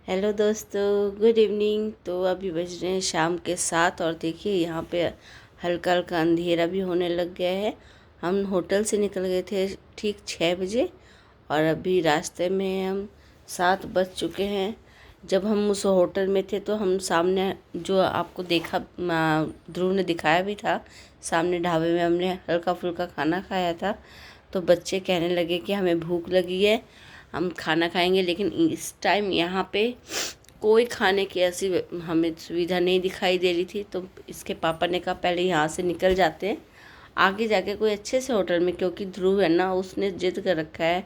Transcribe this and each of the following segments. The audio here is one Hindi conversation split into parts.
हेलो दोस्तों, गुड इवनिंग। तो अभी बज रहे हैं शाम के 7 और देखिए यहाँ पे हल्का हल्का अंधेरा भी होने लग गया है। हम होटल से निकल गए थे ठीक 6 बजे और अभी रास्ते में हम 7 बज चुके हैं। जब हम उस होटल में थे तो हम सामने जो आपको देखा ध्रुव ने दिखाया भी था, सामने ढाबे में हमने हल्का फुल्का खाना खाया था। तो बच्चे कहने लगे कि हमें भूख लगी है, हम खाना खाएंगे। लेकिन इस टाइम यहाँ पे कोई खाने की ऐसी हमें सुविधा नहीं दिखाई दे रही थी। तो इसके पापा ने कहा पहले यहाँ से निकल जाते हैं, आगे जाके कोई अच्छे से होटल में, क्योंकि ध्रुव है ना, उसने जिद कर रखा है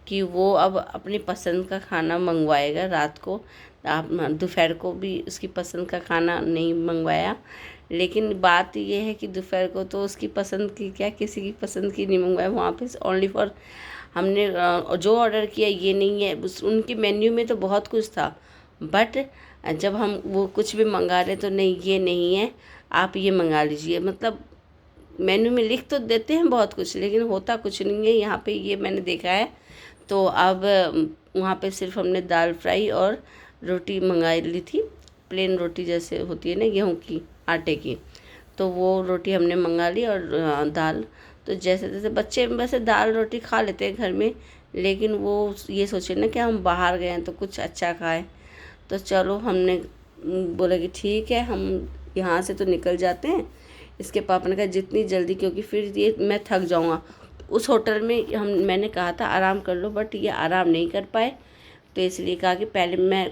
कि वो अब अपनी पसंद का खाना मंगवाएगा रात को। आप दोपहर को भी उसकी पसंद का खाना नहीं मंगवाया। लेकिन बात ये है कि दोपहर को तो उसकी पसंद की क्या, किसी की पसंद की नहीं मंगवाया। वहाँ पे ओनली फॉर हमने जो ऑर्डर किया ये नहीं है। उनके मेन्यू में तो बहुत कुछ था, बट जब हम वो कुछ भी मंगा रहे तो नहीं, ये नहीं है, आप ये मंगा लीजिए। मतलब मेन्यू में लिख तो देते हैं बहुत कुछ, लेकिन होता कुछ नहीं है यहाँ पे, ये मैंने देखा है। तो अब वहाँ पे सिर्फ हमने दाल फ्राई और रोटी मंगा ली थी, प्लेन रोटी जैसे होती है ना गेहूँ की, आटे की। तो वो रोटी हमने मंगा ली और दाल। तो जैसे जैसे बच्चे वैसे दाल रोटी खा लेते हैं घर में, लेकिन वो ये सोचे ना कि हम बाहर गए हैं तो कुछ अच्छा खाएं। तो चलो हमने बोला कि ठीक है, हम यहाँ से तो निकल जाते हैं। इसके पापा ने कहा जितनी जल्दी, क्योंकि फिर ये मैं थक जाऊँगा। उस होटल में मैंने कहा था आराम कर लो, बट ये आराम नहीं कर पाए। तो इसलिए कहा कि पहले मैं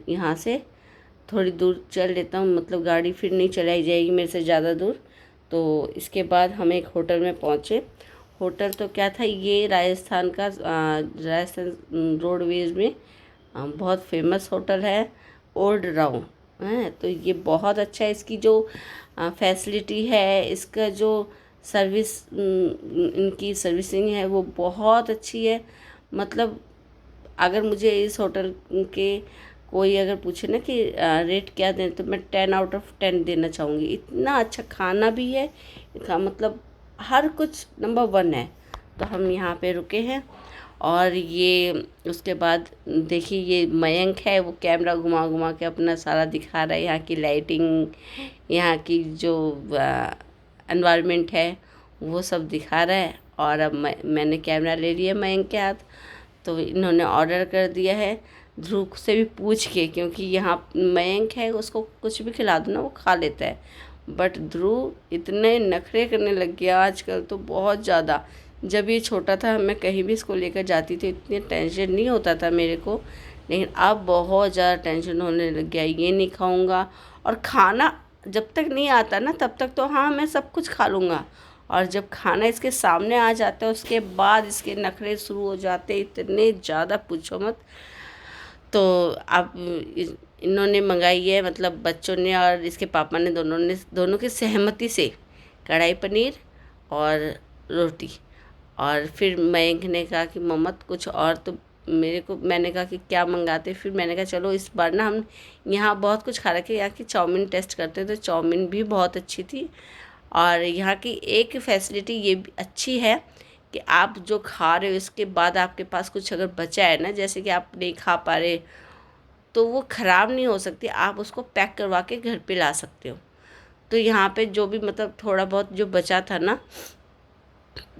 यहाँ से थोड़ी दूर चल लेता हूँ, मतलब गाड़ी फिर नहीं चलाई जाएगी मेरे से ज़्यादा दूर। तो इसके बाद हम एक होटल में पहुँचे। होटल तो क्या था, ये राजस्थान का राजस्थान रोडवेज में बहुत फेमस होटल है, ओल्ड राउ है। तो ये बहुत अच्छा है, इसकी जो फैसिलिटी है, इसका जो सर्विस, इनकी सर्विसिंग है वो बहुत अच्छी है। मतलब अगर मुझे इस होटल के कोई अगर पूछे ना कि रेट क्या दें, तो मैं 10 आउट ऑफ 10 देना चाहूँगी। इतना अच्छा खाना भी है, इसका मतलब हर कुछ नंबर 1 है। तो हम यहाँ पे रुके हैं और ये उसके बाद देखिए ये मयंक है, वो कैमरा घुमा घुमा के अपना सारा दिखा रहा है, यहाँ की लाइटिंग, यहाँ की जो एनवायरनमेंट है वो सब दिखा रहा है। और अब मैंने कैमरा ले लिया मयंक के हाथ। तो इन्होंने ऑर्डर कर दिया है ध्रुव से भी पूछ के, क्योंकि यहाँ मयंक है, उसको कुछ भी खिला दो ना वो खा लेता है। बट ध्रुव इतने नखरे करने लग गया आजकल, तो बहुत ज़्यादा। जब ये छोटा था मैं कहीं भी इसको लेकर जाती थी, इतनी टेंशन नहीं होता था मेरे को, लेकिन अब बहुत ज़्यादा टेंशन होने लग गया। ये नहीं खाऊंगा, और खाना जब तक नहीं आता ना तब तक तो हाँ मैं सब कुछ खा लूँगा, और जब खाना इसके सामने आ जाता है उसके बाद इसके नखरे शुरू हो जाते, इतने ज़्यादा पूछो मत। तो अब इन्होंने मंगाई है, मतलब बच्चों ने और इसके पापा ने, दोनों की सहमति से कढ़ाई पनीर और रोटी। और फिर मयंक ने कहा कि मम्मा कुछ और, तो मैंने कहा कि क्या मंगाते। फिर मैंने कहा चलो इस बार ना हम यहाँ बहुत कुछ खा रखे, यहाँ की चाउमीन टेस्ट करते हैं। तो चाउमीन भी बहुत अच्छी थी। और यहाँ की एक फैसिलिटी ये भी अच्छी है कि आप जो खा रहे हो इसके बाद आपके पास कुछ अगर बचा है ना, जैसे कि आप नहीं खा पा रहे, तो वो ख़राब नहीं हो सकती, आप उसको पैक करवा के घर पे ला सकते हो। तो यहाँ पे जो भी मतलब थोड़ा बहुत जो बचा था ना,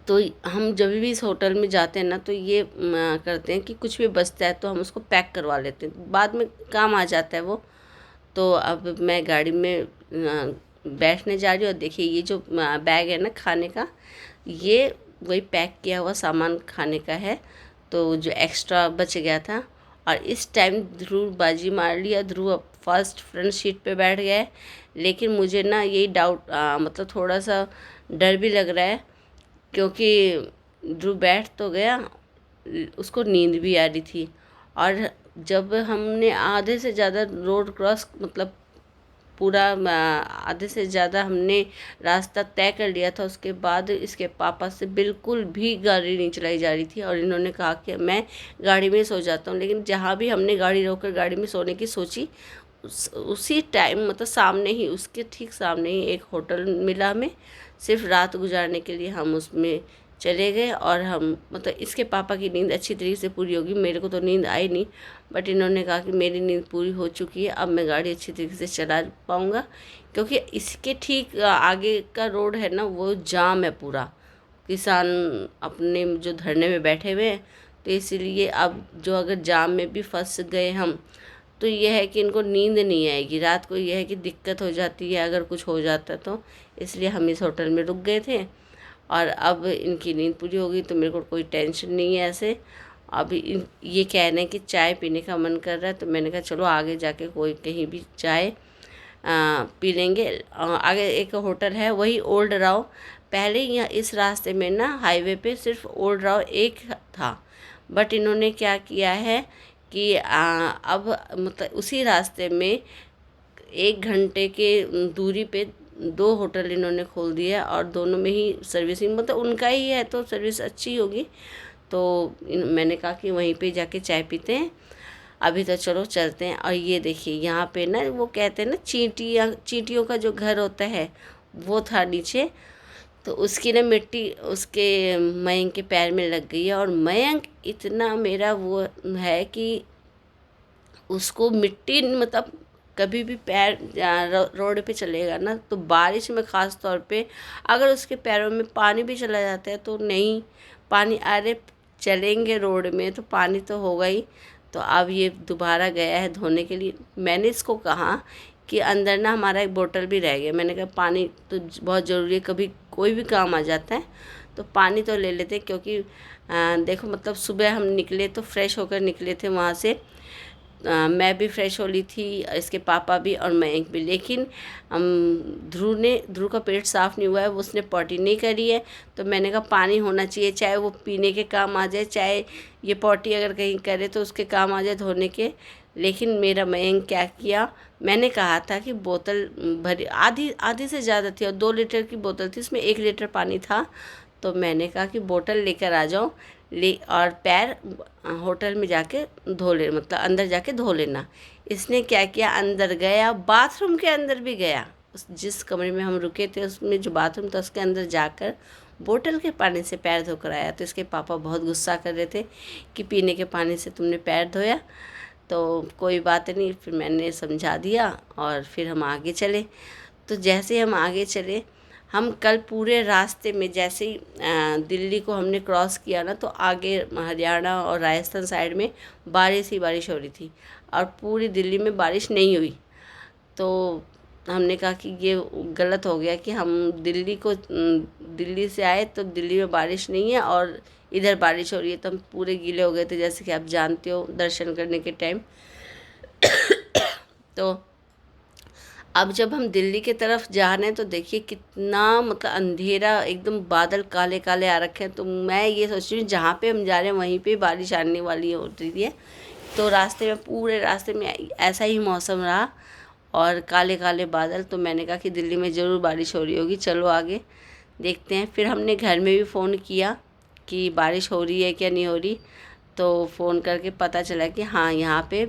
तो हम जब भी इस होटल में जाते हैं ना तो ये करते हैं कि कुछ भी बचता है तो हम उसको पैक करवा लेते हैं, बाद में काम आ जाता है वो। तो अब मैं गाड़ी में बैठने जा रही हूँ, और देखिए ये जो बैग है ना खाने का, ये वही पैक किया हुआ सामान खाने का है, तो जो एक्स्ट्रा बच गया था। और इस टाइम ध्रुव बाजी मार लिया, ध्रुव अब फर्स्ट फ्रंट सीट पे बैठ गया है। लेकिन मुझे ना यही डाउट, मतलब थोड़ा सा डर भी लग रहा है, क्योंकि ध्रुव बैठ तो गया, उसको नींद भी आ रही थी। और जब हमने आधे से ज़्यादा रोड क्रॉस, मतलब पूरा आधे से ज़्यादा हमने रास्ता तय कर लिया था, उसके बाद इसके पापा से बिल्कुल भी गाड़ी नहीं चलाई जा रही थी। और इन्होंने कहा कि मैं गाड़ी में सो जाता हूँ। लेकिन जहाँ भी हमने गाड़ी रोककर गाड़ी में सोने की सोची, उसी टाइम मतलब सामने ही, उसके ठीक सामने ही एक होटल मिला हमें, सिर्फ रात गुजारने के लिए हम उसमें चले गए। और हम मतलब इसके पापा की नींद अच्छी तरीके से पूरी होगी, मेरे को तो नींद आई नहीं, बट इन्होंने कहा कि मेरी नींद पूरी हो चुकी है, अब मैं गाड़ी अच्छी तरीके से चला पाऊँगा। क्योंकि इसके ठीक आगे का रोड है ना, वो जाम है पूरा, किसान अपने जो धरने में बैठे हुए हैं, तो इसीलिए अब जो अगर जाम में भी फंस गए हम, तो ये है कि इनको नींद नहीं आएगी रात को, ये है कि दिक्कत हो जाती है अगर कुछ हो जाता तो। इसलिए हम इस होटल में रुक गए थे और अब इनकी नींद पूरी हो गई तो मेरे को कोई टेंशन नहीं है ऐसे। अभी ये कह रहे हैं कि चाय पीने का मन कर रहा है, तो मैंने कहा चलो आगे जाके कोई कहीं भी चाय पी लेंगे। आगे एक होटल है, वही ओल्ड राव। पहले यहाँ इस रास्ते में ना हाईवे पे सिर्फ ओल्ड राव एक था, बट इन्होंने क्या किया है कि अब मतलब उसी रास्ते में 1 घंटे के दूरी पे 2 होटल इन्होंने खोल दिया है और दोनों में ही सर्विसिंग मतलब उनका ही है, तो सर्विस अच्छी होगी। तो मैंने कहा कि वहीं पे जाके चाय पीते हैं। अभी तो चलो चलते हैं। और ये देखिए यहाँ पे ना वो कहते हैं ना चींटियों का जो घर होता है वो था नीचे, तो उसकी ना मिट्टी उसके मयंक के पैर में लग गई है। और मयंक इतना मेरा वो है कि उसको मिट्टी मतलब कभी भी पैर रोड पे चलेगा ना, तो बारिश में ख़ास तौर पे अगर उसके पैरों में पानी भी चला जाता है तो नहीं, पानी अरे चलेंगे रोड में तो पानी तो होगा ही। तो अब ये दोबारा गया है धोने के लिए। मैंने इसको कहा कि अंदर ना हमारा एक बोतल भी रह गया, मैंने कहा पानी तो बहुत ज़रूरी है, कभी कोई भी काम आ जाता है तो पानी तो ले लेते, क्योंकि देखो मतलब सुबह हम निकले तो फ्रेश होकर निकले थे वहाँ से। मैं भी फ्रेश हो ली थी, इसके पापा भी और मयंक भी, लेकिन ध्रुव का पेट साफ़ नहीं हुआ है, उसने पॉटी नहीं करी है। तो मैंने कहा पानी होना चाहिए, चाहे वो पीने के काम आ जाए, चाहे ये पॉटी अगर कहीं करे तो उसके काम आ जाए धोने के। लेकिन मेरा मयंक क्या किया, मैंने कहा था कि बोतल भरी आधी से ज़्यादा थी और 2 लीटर की बोतल थी, उसमें 1 लीटर पानी था। तो मैंने कहा कि बोतल लेकर आ जाओ और पैर होटल में जाके धो ले, मतलब अंदर जाके धो लेना। इसने क्या किया, अंदर गया, बाथरूम के अंदर भी गया, जिस कमरे में हम रुके थे उसमें जो बाथरूम था उसके अंदर जाकर बोतल के पानी से पैर धोकर आया। तो इसके पापा बहुत गुस्सा कर रहे थे कि पीने के पानी से तुमने पैर धोया। तो कोई बात नहीं, फिर मैंने समझा दिया और फिर हम आगे चले। तो जैसे हम आगे चले, हम कल पूरे रास्ते में जैसे ही दिल्ली को हमने क्रॉस किया ना, तो आगे हरियाणा और राजस्थान साइड में बारिश ही बारिश हो रही थी और पूरी दिल्ली में बारिश नहीं हुई। तो हमने कहा कि ये गलत हो गया कि हम दिल्ली से आए तो दिल्ली में बारिश नहीं है और इधर बारिश हो रही है। तो हम पूरे गीले हो गए थे, जैसे कि आप जानते हो दर्शन करने के टाइम। तो अब जब हम दिल्ली की तरफ जा रहे हैं तो देखिए कितना मतलब अंधेरा, एकदम बादल काले काले आ रखे हैं। तो मैं ये सोच रही हूँ जहाँ पे हम जा रहे हैं वहीं पे बारिश आने वाली हो रही है। तो रास्ते में पूरे रास्ते में ऐसा ही मौसम रहा और काले काले बादल। तो मैंने कहा कि दिल्ली में ज़रूर बारिश हो रही होगी, चलो आगे देखते हैं। फिर हमने घर में भी फ़ोन किया कि बारिश हो रही है क्या नहीं हो रही, तो फ़ोन करके पता चला कि हाँ यहाँ पे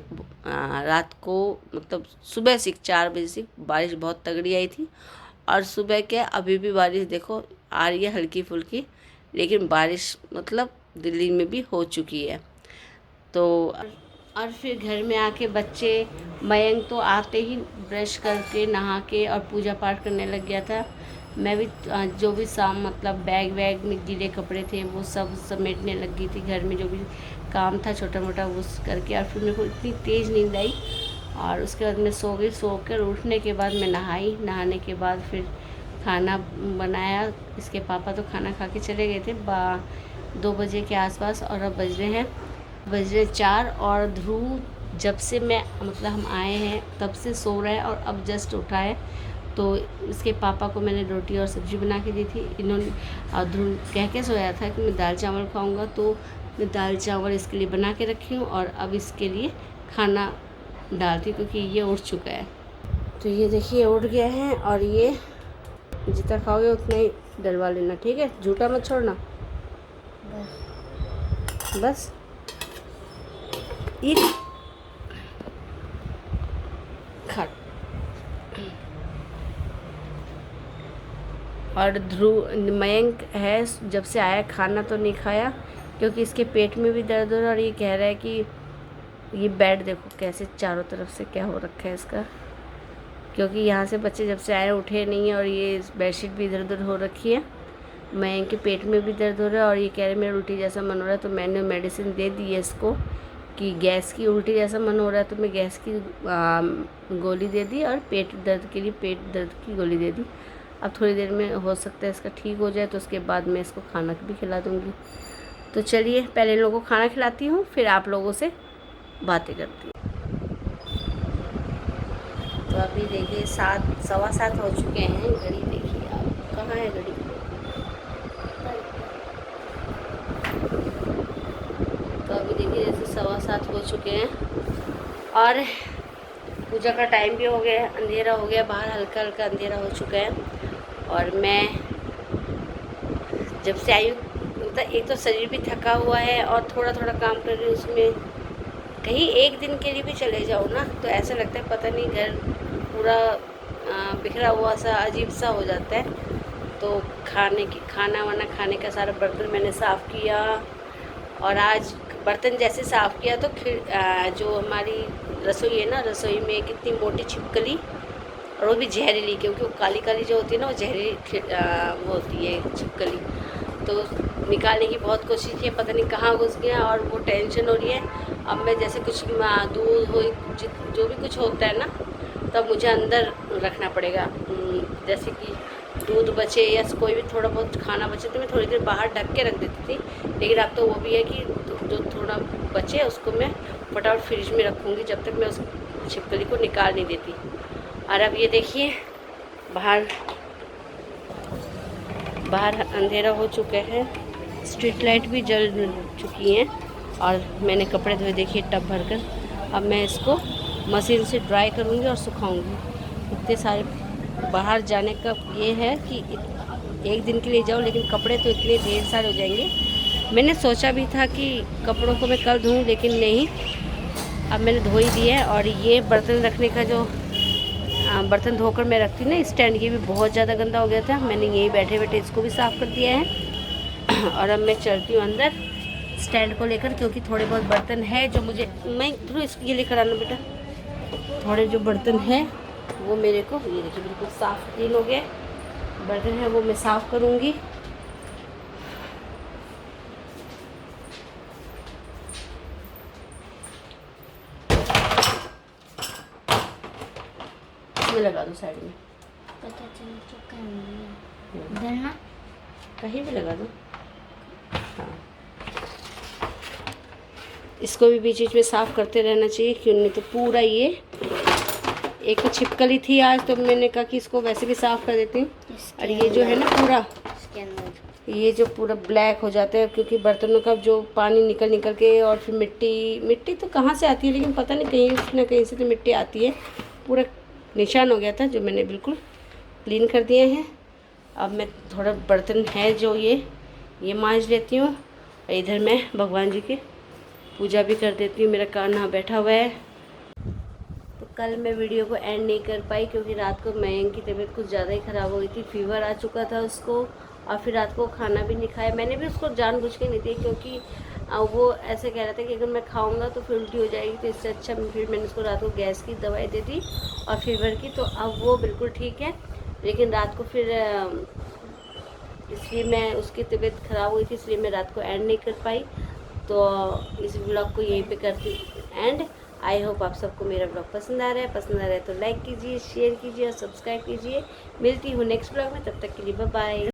रात को मतलब सुबह से 4 बजे से बारिश बहुत तगड़ी आई थी। और सुबह के अभी भी बारिश देखो आ रही है हल्की फुल्की, लेकिन बारिश मतलब दिल्ली में भी हो चुकी है। तो और फिर घर में आके बच्चे, मयंक तो आते ही ब्रश करके नहा के और पूजा पाठ करने लग गया था। मैं भी जो भी मतलब बैग वैग में गीले कपड़े थे वो सब समेटने लग गई थी, घर में जो भी काम था छोटा मोटा वो करके। और फिर मेरे को इतनी तेज़ नींद आई और उसके बाद मैं सो गई। सोकर उठने के बाद मैं नहाई, नहाने के बाद फिर खाना बनाया। इसके पापा तो खाना खा के चले गए थे 2 बजे के आसपास, और अब बज रहे 4। और ध्रुव जब से मैं मतलब हम आए हैं तब से सो रहा है और अब जस्ट उठा है। तो इसके पापा को मैंने रोटी और सब्ज़ी बना के दी थी। इन्होंने ध्रुव कह के सोया था कि मैं दाल चावल खाऊंगा, तो मैं दाल चावल इसके लिए बना के रखी हूँ और अब इसके लिए खाना डालती क्योंकि ये उठ चुका है। तो ये देखिए उठ गया है और ये जितना खाओगे उतना ही डलवा लेना, ठीक है, झूठा मत छोड़ना बस। ये खा और मयंक है, जब से आया खाना तो नहीं खाया क्योंकि इसके पेट में भी दर्द हो रहा है। और ये कह रहा है कि ये बेड देखो कैसे चारों तरफ से क्या हो रखा है इसका, क्योंकि यहाँ से बच्चे जब से आए उठे नहीं है और ये बेडशीट भी इधर उधर हो रखी है। मयंक के पेट में भी दर्द हो रहा है और ये कह रहे मेरा उल्टी जैसा मन हो रहा है। तो मैंने मेडिसिन दे दी है इसको कि गैस की, उल्टी जैसा मन हो रहा है तो मैं गैस की गोली दे दी और पेट दर्द के लिए पेट दर्द की गोली दे दी। अब थोड़ी देर में हो सकता है इसका ठीक हो जाए, तो उसके बाद मैं इसको खाना भी खिला दूँगी। तो चलिए पहले इन लोगों को खाना खिलाती हूँ, फिर आप लोगों से बातें करती हूँ। तो अभी देखिए 7:15 हो चुके हैं। घड़ी देखिए आप, कहाँ है घड़ी? तो अभी देखिए जैसे 7:15 हो चुके हैं और पूजा का टाइम भी हो गया है, अंधेरा हो गया, बाहर हल्का हल्का अंधेरा हो चुका है। और मैं जब से आई हूँ एक तो शरीर भी थका हुआ है और थोड़ा थोड़ा काम कर रही हूँ, उसमें कहीं एक दिन के लिए भी चले जाओ ना तो ऐसा लगता है पता नहीं घर पूरा बिखरा हुआ सा अजीब सा हो जाता है। तो खाना वाना खाने का सारा बर्तन मैंने साफ़ किया। और आज बर्तन जैसे साफ़ किया तो जो हमारी रसोई है ना, रसोई में कितनी मोटी छिपकली, और वो भी जहरीली, क्योंकि वो काली काली जो होती है ना वो जहरीली वो होती है छिपकली। तो निकालने की बहुत कोशिश की, पता नहीं कहाँ घुस गया और वो टेंशन हो रही है। अब मैं जैसे कुछ दूध हो जो भी कुछ होता है ना, तब मुझे अंदर रखना पड़ेगा। जैसे कि दूध बचे या कोई भी थोड़ा बहुत खाना बचे तो मैं थोड़ी देर बाहर ढक के रख देती थी, लेकिन अब तो वो भी है कि जो थोड़ा बचे उसको मैं फटाफट फ्रिज में रखूँगी जब तक मैं उस छिपकली को निकाल नहीं देती। और अब ये देखिए बाहर अंधेरा हो चुका है, स्ट्रीट लाइट भी जल चुकी हैं और मैंने कपड़े धोए देखिए टब भर कर। अब मैं इसको मशीन से ड्राई करूँगी और सुखाऊँगी। इतने सारे बाहर जाने का ये है कि एक दिन के लिए जाओ, लेकिन कपड़े तो इतने ढेर सारे हो जाएंगे। मैंने सोचा भी था कि कपड़ों को मैं कल धोऊँ, लेकिन नहीं, अब मैंने धो ही दिया है। और ये बर्तन रखने का जो बर्तन धोकर मैं रखती ना स्टैंड, ये भी बहुत ज़्यादा गंदा हो गया था। मैंने यहीं बैठे बैठे इसको भी साफ़ कर दिया है। और अब मैं चलती हूँ अंदर स्टैंड को लेकर, क्योंकि थोड़े बहुत बर्तन है जो मुझे, मैं थोड़ा इसको ये लेकर आना बेटा, थोड़े जो बर्तन हैं वो मेरे को, ये देखिए बिल्कुल साफ़ क्लीन हो गए बर्तन है, वो मैं साफ़ करूँगी। इसमें लगा दो साइड में, पता चल चुका है इधर ना, कहीं भी लगा दो। हाँ, इसको भी बीच बीच में साफ़ करते रहना चाहिए, क्यों नहीं तो पूरा ये एक तो छिपकली थी आज, तो मैंने कहा कि इसको वैसे भी साफ़ कर देती हूँ। और ये जो है ना पूरा इसके अंदर ये जो पूरा ब्लैक हो जाता है, क्योंकि बर्तनों का जो पानी निकल के, और फिर मिट्टी तो कहाँ से आती है, लेकिन पता नहीं कहीं ना कहीं से तो मिट्टी आती है। पूरा निशान हो गया था जो मैंने बिल्कुल क्लीन कर दिए हैं। अब मैं थोड़ा बर्तन है जो ये मांज लेती हूँ, और इधर मैं भगवान जी की पूजा भी कर देती हूँ। मेरा कान्हा बैठा हुआ है। तो कल मैं वीडियो को एंड नहीं कर पाई क्योंकि रात को मयंक की तबीयत कुछ ज़्यादा ही ख़राब हो गई थी, फीवर आ चुका था उसको, और फिर रात को खाना भी नहीं खाया। मैंने भी उसको जानबूझ के नहीं दी, क्योंकि वो ऐसे कह रहा था कि अगर मैं खाऊंगा तो फिर उल्टी हो जाएगी, तो इससे अच्छा फिर मैंने उसको रात को गैस की दवाई दे दी और फीवर की। तो अब वो बिल्कुल ठीक है, लेकिन रात को फिर इसलिए मैं, उसकी तबीयत ख़राब हुई थी इसलिए मैं रात को एंड नहीं कर पाई। तो इस ब्लॉग को यहीं पे करती एंड। आई होप आप सबको मेरा ब्लॉग पसंद आ रहा है तो लाइक कीजिए, शेयर कीजिए और सब्सक्राइब कीजिए। मिलती हूँ नेक्स्ट ब्लॉग में, तब तक के लिए बाय बाय।